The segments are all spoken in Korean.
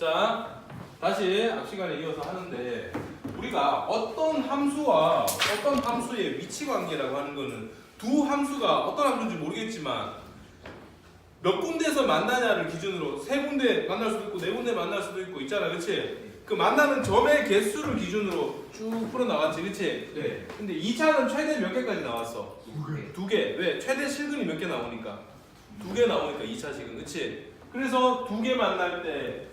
자, 다시 앞 시간에 이어서 하는데 우리가 어떤 함수와 어떤 함수의 위치 관계라고 하는 거는 두 함수가 어떤 함수인지 모르겠지만 몇 군데에서 만나냐를 기준으로 세 군데 만날 수도 있고 네 군데 만날 수도 있고 있잖아, 그렇지? 그 만나는 점의 개수를 기준으로 쭉 풀어 나갔지, 그렇지? 네. 근데 2차는 최대 몇 개까지 나왔어? 네. 두 개. 왜? 최대 실근이 몇 개 나오니까. 두 개 나오니까 2차 실근, 그렇지? 그래서 두 개 만날 때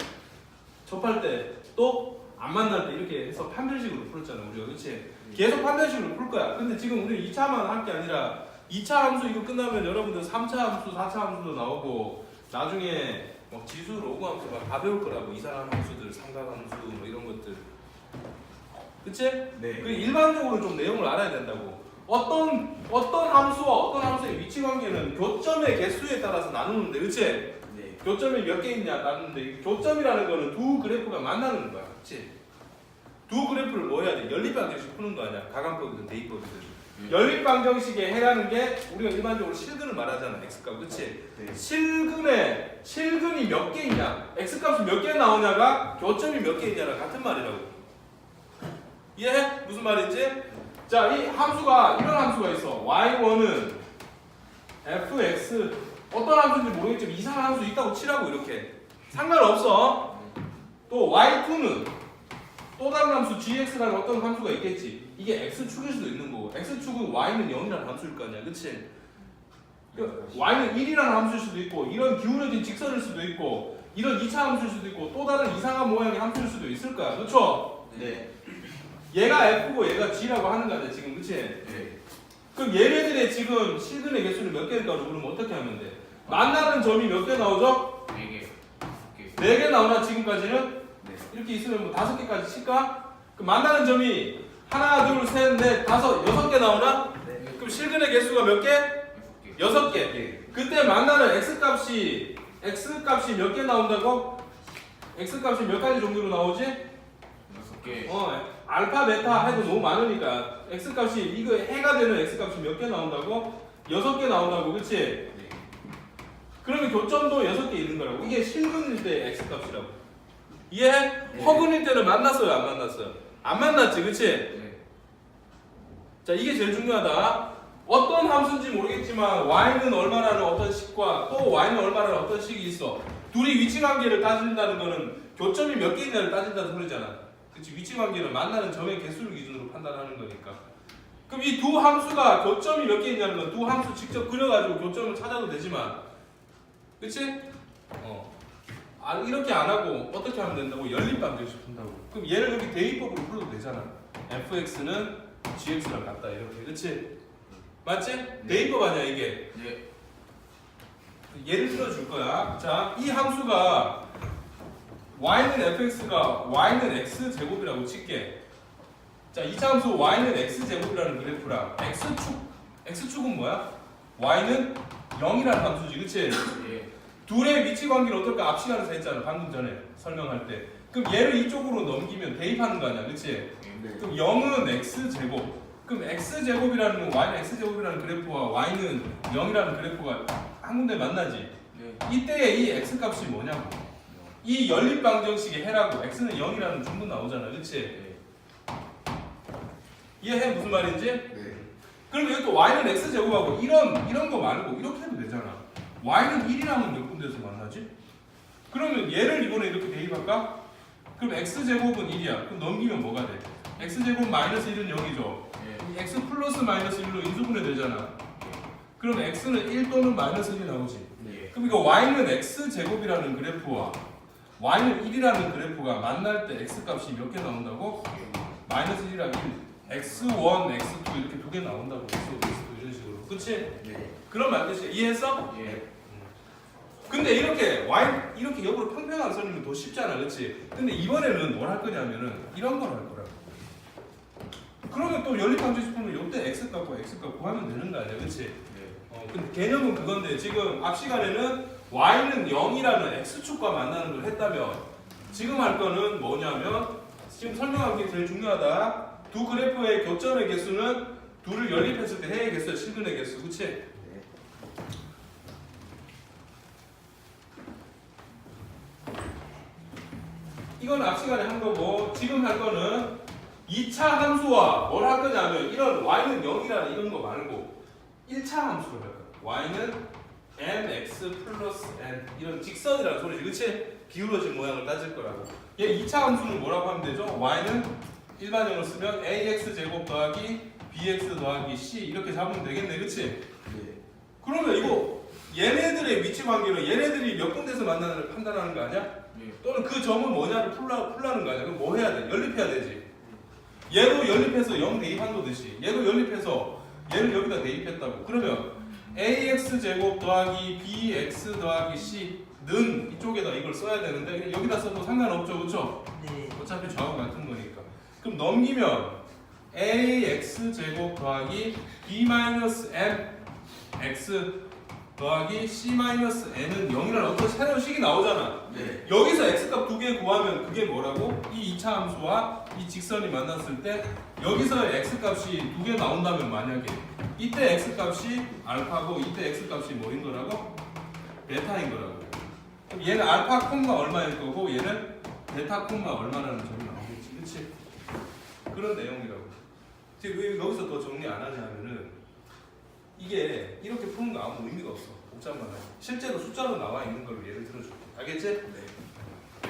접할 때 또 안 만날 때 이렇게 해서 판별식으로 풀었잖아, 우리가, 그렇지? 계속 판별식으로 풀 거야. 근데 지금 우리 2차만 할 게 아니라 2차 함수 이거 끝나면 여러분들 3차 함수, 4차 함수도 나오고 나중에 뭐 지수, 로그 함수 막 다 배울 거라고. 이상한 함수들, 삼각함수 뭐 이런 것들. 그치? 네. 그 일반적으로 좀 내용을 알아야 된다고. 어떤 함수와 어떤 함수의 위치 관계는 교점의 개수에 따라서 나누는데, 그치? 네. 교점이 몇 개 있냐 나누는데, 교점이라는 거는 두 그래프가 만나는 거야, 그치? 두 그래프를 뭐 해야 돼? 연립방정식 푸는 거 아니야? 가강법이든 대입법이든. 연립방정식에 해라는 게 우리가 일반적으로 실근을 말하잖아, x값, 그치? 네. 실근이 몇 개 있냐, x값이 몇 개 나오냐가 교점이 몇 개 있냐랑 같은 말이라고. 이해해? 무슨 말인지? 자, 이 함수가 이런 함수가 있어. y1은 fx 어떤 함수인지 모르겠지만 이상한 함수 있다고 치라고. 이렇게 상관없어. 또 y2는 또 다른 함수 gx라는 어떤 함수가 있겠지. 이게 x축일 수도 있는 거고, x축은 y는 0이라는 함수일 거 아니야, 그치? y는 1이라는 함수일 수도 있고, 이런 기울어진 직선일 수도 있고, 이런 2차 함수일 수도 있고, 또 다른 이상한 모양의 함수일 수도 있을 거야, 그쵸? 네. 얘가 f고 얘가 g라고 하는 거 아니야, 지금, 그치? 네. 그럼 얘네들의 지금 실근의 개수를 몇 개일까로 물으면 어떻게 하면 돼? 만나는 점이 몇 개 나오죠? 4개. 4개 나오나 지금까지는? 네. 이렇게 있으면 뭐 5개까지 칠까? 그럼 만나는 점이 하나, 둘, 셋, 넷, 다섯, 6개 나오나? 네. 그럼 실근의 개수가 몇 개? 6개. 6개. 그때 만나는 x값이 몇 개 나온다고? x값이 몇 가지 종류로 나오지? 6개. 알파, 베타 해도 너무 많으니까 x값이 이거 해가 되는 x값이 몇 개 나온다고? 6개 나온다고, 그치? 네. 그러면 교점도 6개 있는 거라고. 이게 실근일 때 x값이라고. 이해해? 네. 허근일 때는 만났어요, 안 만났어요? 안 만났지, 그치? 네. 자, 이게 제일 중요하다. 어떤 함수인지 모르겠지만 y는 얼마라는 어떤 식과 또 y는 얼마라는 어떤 식이 있어. 둘이 위치 관계를 따진다는 거는 교점이 몇 개 있냐를 따진다는 소리잖아. 그치? 위치 관계는 만나는 점의 개수를 기준으로 판단하는 거니까. 그럼 이 두 함수가 교점이 몇 개 있냐는 건 두 함수 직접 그려가지고 교점을 찾아도 되지만, 그치? 이렇게 안 하고 어떻게 하면 된다고? 연립방정식 푼다고. 그럼 얘를 여기 대입법으로 풀어도 되잖아. fx는 gx랑 같다, 이렇게. 그치? 맞지? 네. 대입법 아니야, 이게? 네. 예를 들어줄 거야. 자, 이 함수가 y는 fx가 y는 x제곱이라고 칠게. 자, 이 함수 y는 x제곱이라는 그래프랑 x축은 뭐야? y는 0이라는 함수지, 그치? 네. 둘의 위치 관계는 어떨까? 앞 시간에서 했잖아, 방금 전에 설명할 때. 그럼 얘를 이쪽으로 넘기면 대입하는 거 아니야, 그치? 네. 그럼 0은 x제곱. 그럼 x제곱이라는 건 y는 x제곱이라는 그래프와 y는 0이라는 그래프가 한 군데 만나지. 네. 이때 이 x값이 뭐냐고. 이 연립방정식의 해라고. x는 0이라는 중분 나오잖아, 그치? 이해해? 무슨 말인지? 네. 그럼 여기 또 y는 x제곱하고 이런 거 말고 이렇게 해도 되잖아. y는 1이라면 몇 군데에서 만나지? 그러면 얘를 이번에 이렇게 대입할까? 그럼 x제곱은 1이야. 그럼 넘기면 뭐가 돼? x제곱 마이너스 1은 0이죠. 네. x 플러스 마이너스 1로 인수분해 되잖아. 그럼 x는 1 또는 마이너스 1이 나오지. 네. 그럼 이거 y는 x제곱이라는 그래프와 y는 1이라는 그래프가 만날 때 x값이 몇 개 나온다고? 마이너스 1이랑 1, x1, x2 이렇게 두 개 나온다고. x1, x2 이런 식으로. 그치? 네. 그런 말뜻이야. 이해했어? 예. 근데 이렇게 역으로 평평하게 써주면 더 쉽잖아, 그렇지? 근데 이번에는 뭘 할 거냐면은 이런 걸 할 거라고. 그러면 또 연립방정식 풀면 이때 x값 구하면 되는 거 아니야, 그렇지? 네. 근데 개념은 그건데 지금 앞 시간에는 y는 0이라는 x축과 만나는 걸 했다면 지금 할 거는 뭐냐면 지금 설명한 게 제일 중요하다. 두 그래프의 교점의 개수는 둘을 연립했을 때 해의 개수야, 실근의 개수, 그렇지? 이건 앞 시간에 한 거고 지금 할 거는 2차 함수와 뭘 할 거냐면 이런 y는 0이라는 이런 거 말고 1차 함수를 할 거야. y는 mx 플러스 n 이런 직선이라는 소리지, 그치? 기울어진 모양을 따질 거라고. 얘 2차 함수는 뭐라고 하면 되죠? y는 일반형으로 쓰면 ax 제곱 더하기 bx 더하기 c 이렇게 잡으면 되겠네, 그치? 그러면 이거 얘네들의 위치 관계는 얘네들이 몇 군데서 만나는를 판단하는 거 아니야? 또는 그 점은 뭐냐를 풀라는 거 아니야? 그럼 뭐 해야 돼? 연립해야 되지. 얘도 연립해서 0 대입한 거듯이 얘도 연립해서 얘를 여기다 대입했다고. 그러면 ax 제곱 더하기 bx 더하기 c는 이쪽에다 이걸 써야 되는데 여기다 써도 상관없죠, 그쵸? 네. 어차피 좌우 같은 거니까. 그럼 넘기면 ax 제곱 더하기 b 마이너스 m x 더하기 c 마이너스 n은 0이라는 어떤 새로운 식이 나오잖아. 네. 여기서 x값 두 개 구하면 그게 뭐라고? 이 2차 함수와 이 직선이 만났을 때 여기서 x값이 두 개 나온다면 만약에 이때 x값이 알파고 이때 x값이 뭐인 거라고? 베타인 거라고. 그럼 얘는 알파 콤마 얼마일 거고 얘는 베타 콤마 얼마라는 점이 나오겠지, 그치? 그런 내용이라고. 지금 왜 여기서 더 정리 안 하냐 하면은 이게 이렇게 푸는 거 아무 의미가 없어. 복잡만 해. 실제로 숫자로 나와 있는 걸 예를 들어줄게. 알겠지? 네.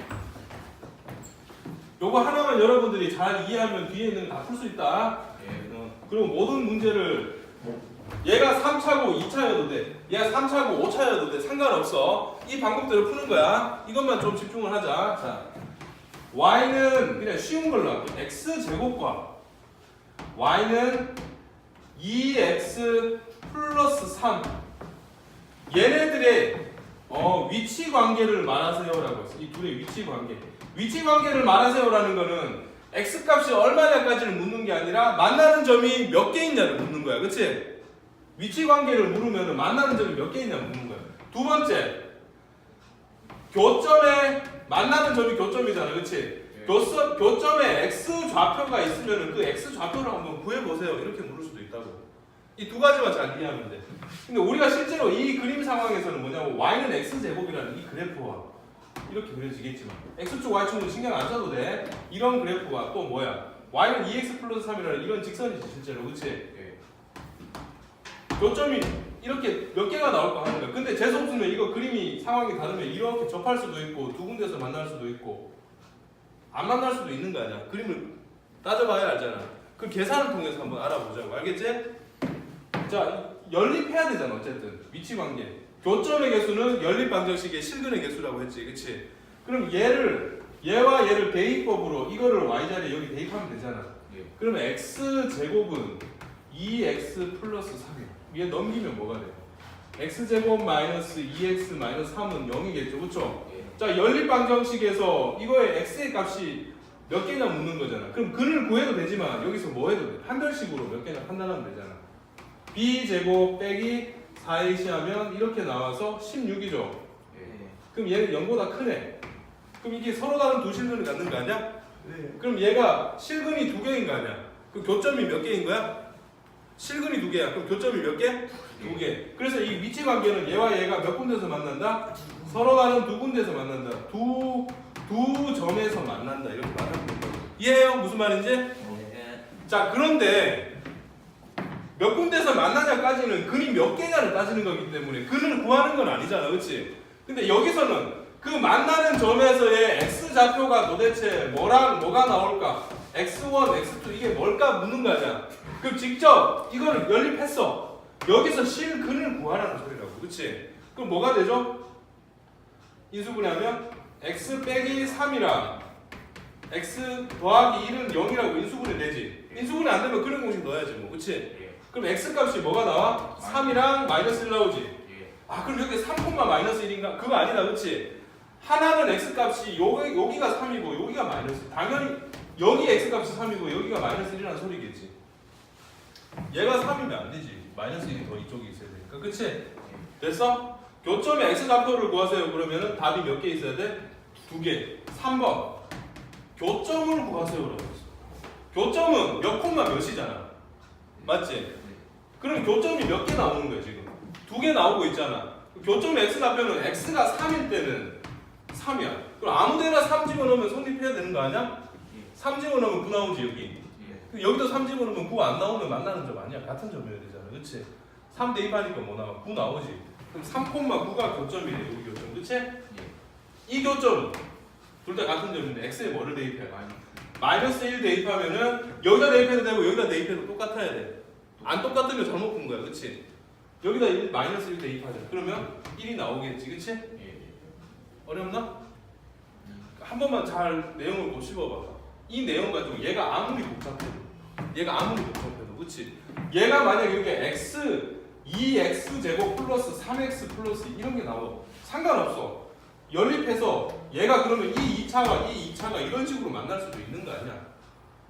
요거 하나만 여러분들이 잘 이해하면 뒤에 있는 거 다 풀 수 있다. 그리고 모든 문제를 얘가 3차고 2차여도 돼. 얘가 3차고 5차여도 돼. 상관없어. 이 방법대로 푸는 거야. 이것만 좀 집중을 하자. 자, y는 그냥 쉬운 걸로 할게. x 제곱과 y는 2x 플러스 3 얘네들의 위치 관계를 말하세요라고 했어. 이 둘의 위치 관계. 위치 관계를 말하세요라는 거는 x 값이 얼마냐까지를 묻는 게 아니라 만나는 점이 몇 개 있냐를 묻는 거야, 그치? 위치 관계를 물으면 만나는 점이 몇 개 있냐 묻는 거야. 두 번째, 교점에 만나는 점이 교점이잖아, 그치? 교점에 x 좌표가 있으면 그 x 좌표를 한번 구해보세요 이렇게 물을 수도 있다고. 이 두 가지만 잘 이해하면 돼. 근데 우리가 실제로 이 그림 상황에서는 뭐냐면 y는 x제곱이라는 이 그래프와 이렇게 그려지겠지만 x축 y축은 신경 안 써도 돼. 이런 그래프가 또 뭐야? y는 2x 플러스 3이라는 이런 직선이지 실제로, 그치? 교점이 이렇게 몇 개가 나올까 하는 거야. 근데 재수없으면 이거 그림이 상황이 다르면 이렇게 접할 수도 있고 두 군데서 만날 수도 있고 안 만날 수도 있는 거 아니야. 그림을 따져봐야 알잖아. 그 계산을 통해서 한번 알아보자고. 알겠지? 자, 연립해야 되잖아. 어쨌든 위치 관계. 교점의 개수는 연립 방정식의 실근의 개수라고 했지, 그치? 그럼 얘와 얘를 대입법으로 이거를 y 자리에 여기 대입하면 되잖아. 그러면 x 제곱은 2x 플러스 3이야. 위에 넘기면 뭐가 돼? x 제곱 마이너스 2x 마이너스 3은 0이겠죠, 그쵸? 자, 연립 방정식에서 이거의 x의 값이 몇 개냐 묻는 거잖아. 그럼 근을 구해도 되지만 여기서 뭐 해도 돼? 판별식으로 몇 개냐 판단하면 되잖아. b 제곱 빼기 4ac 하면 이렇게 나와서 16이죠. 그럼 얘는 0보다 크네. 그럼 이게 서로 다른 두 실근을 갖는 거 아니야? 네. 그럼 얘가 실근이 두 개인 거 아니야? 그럼 교점이 몇 개인 거야? 실근이 두 개야. 그럼 교점이 몇 개? 두 개. 그래서 이 위치 관계는 얘와 얘가 몇 군데서 만난다? 서로 다른 두 군데서 만난다. 두 점에서 만난다. 이렇게 말하면 된다. 이해해요? 무슨 말인지? 자, 그런데 몇 군데서 만나냐까지는 근이 몇 개냐를 따지는 거기 때문에 근을 구하는 건 아니잖아, 그렇지? 근데 여기서는 그 만나는 점에서의 x 좌표가 도대체 뭐랑 뭐가 나올까? x1, x2 이게 뭘까 묻는 거 아니야? 그럼 직접 이거를 연립했어. 여기서 실근을 구하라는 소리라고, 그렇지? 그럼 뭐가 되죠? 인수분해하면 x 빼기 3이랑 x 더하기 1은 0이라고 인수분해 되지. 인수분해 안 되면 그런 공식 넣어야지 뭐, 그렇지? 그럼 x 값이 뭐가 나와? 3이랑 마이너스 1 나오지? 아, 그럼 여기 3, 마이너스 1인가? 그거 아니다, 그치? 하나는 x 값이 여기가 3이고 여기가 마이너스. 당연히 여기 x 값이 3이고 여기가 마이너스 1이라는 소리겠지. 얘가 3이면 안 되지. 마이너스 1이 더 이쪽에 있어야 되니까, 그치? 됐어? 교점의 x 좌표를 구하세요. 그러면은 답이 몇 개 있어야 돼? 2개. 3번. 교점을 구하세요라고 했어. 교점은 몇 콤마 몇이잖아. 맞지? 그럼 교점이 몇 개 나오는 거야 지금? 2개 나오고 있잖아. 교점의 x 좌표는 x가 3일 때는 3이야. 그럼 아무데나 3 집어넣으면 성립해야 되는 거 아니야? 3 집어넣으면 9 나오지 여기. 여기도 3 집어넣으면 9 안 나오면 만나는 점 아니야? 같은 점이어야 되잖아, 그렇지? 3 대입하니까 뭐 나와? 9 나오지. 그럼 3,9가 교점이래, 여기 교점, 그렇지? 이 교점 둘 다 같은 점인데 x에 뭐를 대입해? 마이너스 1 대입하면은 여기다 대입해도 되고 여기다 대입해도 똑같아야 돼. 안 똑같으면 잘못 본 거야, 그렇지? 여기다 마이너스 1 대입하자. 그러면 1이 나오겠지, 그렇지? 어렵나? 한 번만 잘 내용을 못 씹어봐봐. 이 내용 가지고 얘가 아무리 복잡해도, 그렇지? 얘가 만약 여기 x 2x 제곱 플러스 3x 플러스 이런 게 나와, 상관없어. 연립해서 얘가 그러면 이 2차가 이런 식으로 만날 수도 있는 거 아니야?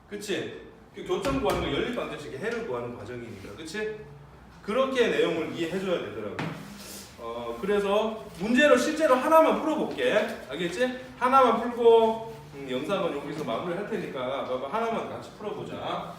그치? 그 교점 구하는 거 연립 방정식의 해를 구하는 과정이니까, 그치? 그렇게 내용을 이해해줘야 되더라고. 그래서 문제를 실제로 하나만 풀어볼게. 알겠지? 하나만 풀고 영상은 여기서 마무리할 테니까 하나만 같이 풀어보자.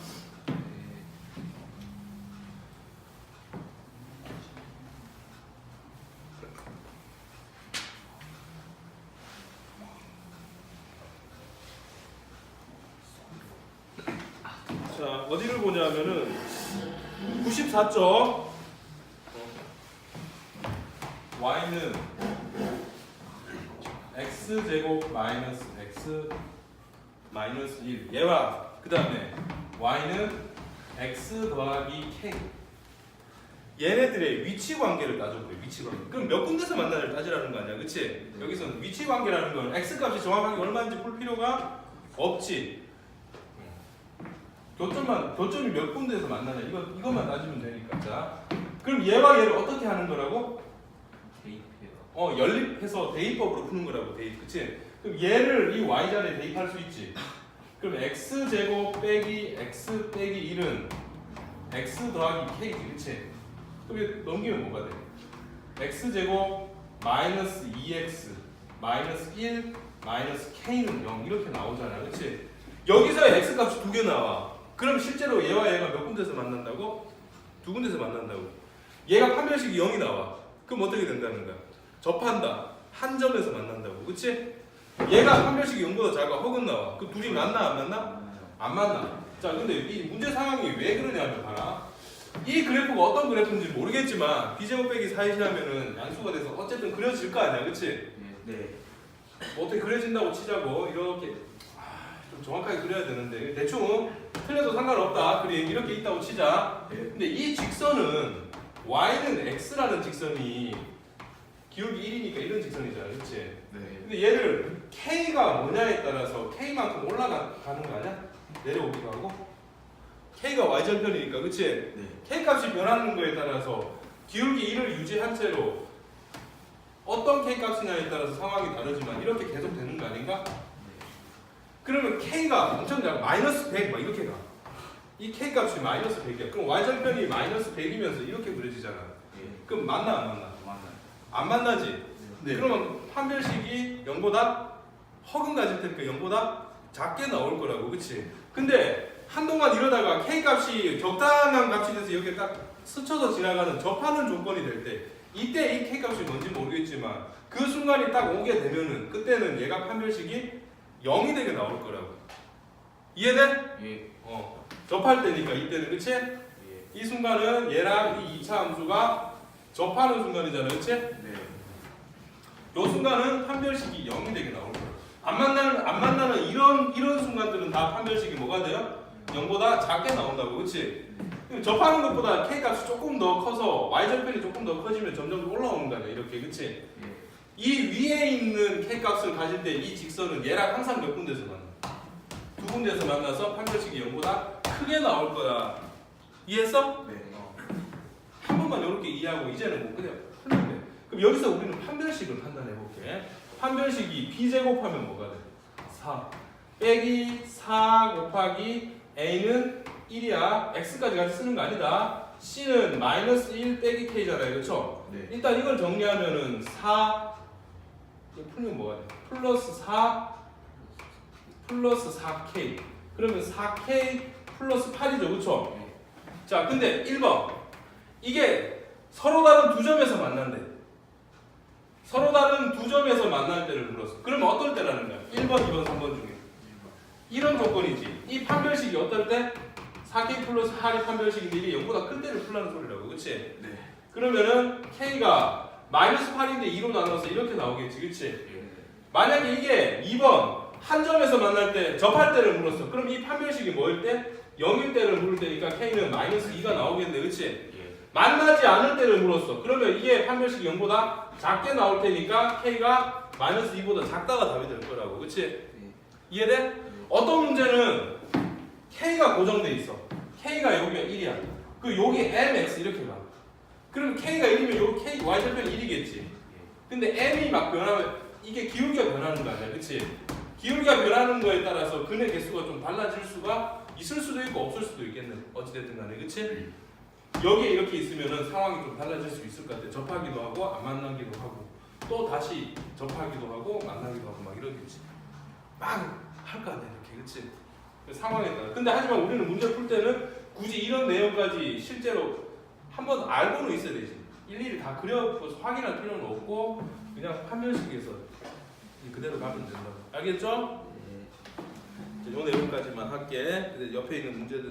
자, 어디를 보냐면은 94쪽. y는 x제곱 마이너스 x 마이너스 1 얘와 그 다음에 y는 x 더하기 k 얘네들의 위치 관계를 따져보래. 위치 관계. 그럼 몇 군데서 만나를 따지라는 거 아니야, 그치? 여기서는 위치 관계라는 건 x 값이 정확하게 얼마인지 풀 필요가 없지. 교점이 몇 군데에서 만나냐 이것만 따지면 되니까. 자, 그럼 얘와 얘를 어떻게 하는 거라고? 연립해서 대입법으로 푸는 거라고. 대입, 그치? 그럼 얘를 이 y자리에 대입할 수 있지. 그럼 x제곱 빼기 x 빼기 1은 x 더하기 k지, 그치? 그럼 넘기면 뭐가 돼? x제곱 마이너스 2x 마이너스 1 마이너스 k는 0 이렇게 나오잖아, 그치? 여기서 x 값이 2개 나와. 그럼 실제로 얘와 얘가 몇 군데서 만난다고? 2군데서 만난다고. 얘가 판별식이 0이 나와. 그럼 어떻게 된다는 거야? 접한다. 한 점에서 만난다고. 그치? 얘가 판별식이 0보다 작아. 혹은 나와. 그 둘이 만나 안 만나? 안 만나. 자, 근데 이 문제 상황이 왜 그러냐면 봐라. 이 그래프가 어떤 그래프인지 모르겠지만 b제곱 빼기 4이시 하면은 양수가 돼서 어쨌든 그려질 거 아니야. 그치? 네. 뭐 어떻게 그려진다고 치자고. 이렇게 좀 정확하게 그려야 되는데 대충 틀려도 상관없다. 그림 이렇게 있다고 치자. 근데 이 직선은 y는 x라는 직선이 기울기 1이니까 이런 직선이잖아, 그렇지? 네. 근데 얘를 k가 뭐냐에 따라서 k만큼 올라가는 거 아니야? 내려오기도 하고. k가 y절편이니까, 그렇지? 네. k 값이 변하는 거에 따라서 기울기 1을 유지한 채로 어떤 k 값이냐에 따라서 상황이 다르지만 이렇게 계속 되는 거 아닌가? 그러면 k가 엄청 작아. 마이너스 100 막 이렇게 가. 이 k 값이 마이너스 100이야. 그럼 y절편이 마이너스 100이면서 이렇게 그려지잖아. 그럼 만나 안 만나? 안 만나지? 네. 그러면 판별식이 0보다 허근 가질 테니까 0보다 작게 나올 거라고, 그치? 근데 한동안 이러다가 k 값이 적당한 값이 돼서 이렇게 딱 스쳐서 지나가는 접하는 조건이 될 때 이때 이 k 값이 뭔지 모르겠지만 그 순간이 딱 오게 되면은 그때는 얘가 판별식이 0이 되게 나올 거라고. 이해돼? 예. 접할 때니까 이때는, 그치? 예. 이 순간은 얘랑 이 2차 함수가 접하는 순간이잖아, 그치? 네. 요 순간은 판별식이 0이 되게 나올 거야. 안 만나는 이런 순간들은 다 판별식이 뭐가 돼요? 0보다 작게 나온다고, 그치? 접하는 것보다 k 값이 조금 더 커서 y절편이 조금 더 커지면 점점 올라오는 거 아니야, 이렇게, 그치? 예. 이 위에 있는 k 값을 가질 때 이 직선은 얘랑 항상 몇 군데서 만나? 2군데서 만나서 판별식이 0보다 크게 나올 거야. 이해했어? 네. 한 번만 이렇게 이해하고 이제는 뭐 그냥 풀면 돼. 그럼 여기서 우리는 판별식을 판단해 볼게. 판별식이 b제곱하면 뭐가 돼? 4 빼기 4 곱하기 a는 1이야. x까지 같이 쓰는 거 아니다. c는 마이너스 1 빼기 k잖아요, 그렇죠? 네. 일단 이걸 정리하면은 4 이거 풀면 뭐가 돼? 플러스 4 플러스 4k 그러면 4k 플러스 8이죠, 그렇죠? 자, 근데 1번 이게 서로 다른 두 점에서 만난대. 서로 다른 두 점에서 만날 때를 물었어. 그러면 어떨 때라는 거야? 1번, 2번, 3번 중에. 이런 조건이지. 이 판별식이 어떨 때? 4K 플러스 8이 판별식인데 이게 0보다 큰 때를 풀라는 소리라고. 그치? 네. 그러면은 K가 마이너스 8인데 2로 나눠서 이렇게 나오겠지. 그치? 예. 만약에 이게 2번 한 점에서 만날 때 접할 때를 물었어. 그럼 이 판별식이 뭐일 때? 0일 때를 물을 때니까 K는 마이너스 2가 나오겠네. 그치? 예. 만나지 않을 때를 물었어. 그러면 이게 판별식이 0보다 작게 나올 테니까 K가 마이너스 2보다 작다가 답이 될 거라고. 그치? 이해돼? 어떤 문제는 K가 고정돼 있어. K가 여기가 1이야. 그 여기 MX 이렇게 가. 그럼 K가 1이면 여기 K, Y절편 1이겠지. 근데 M이 막 변하면 이게 기울기가 변하는 거 아니야. 그치? 기울기가 변하는 거에 따라서 근의 개수가 좀 달라질 수가 있을 수도 있고 없을 수도 있겠네. 어찌됐든 간에. 그치? 여기에 이렇게 있으면은 상황이 좀 달라질 수 있을 것 같아. 접하기도 하고 안 만나기도 하고 또 다시 접하기도 하고 만나기도 하고 막 이러겠지. 막 할 거 아니야 이렇게. 그치? 그 상황에 따라. 근데 하지만 우리는 문제 풀 때는 굳이 이런 내용까지 실제로 한번 알고는 있어야 되지. 일일이 다 그려서 확인할 필요는 없고 그냥 판별식에서 그대로 가면 된다고. 알겠죠? 요 내용까지만 할게. 근데 옆에 있는 문제들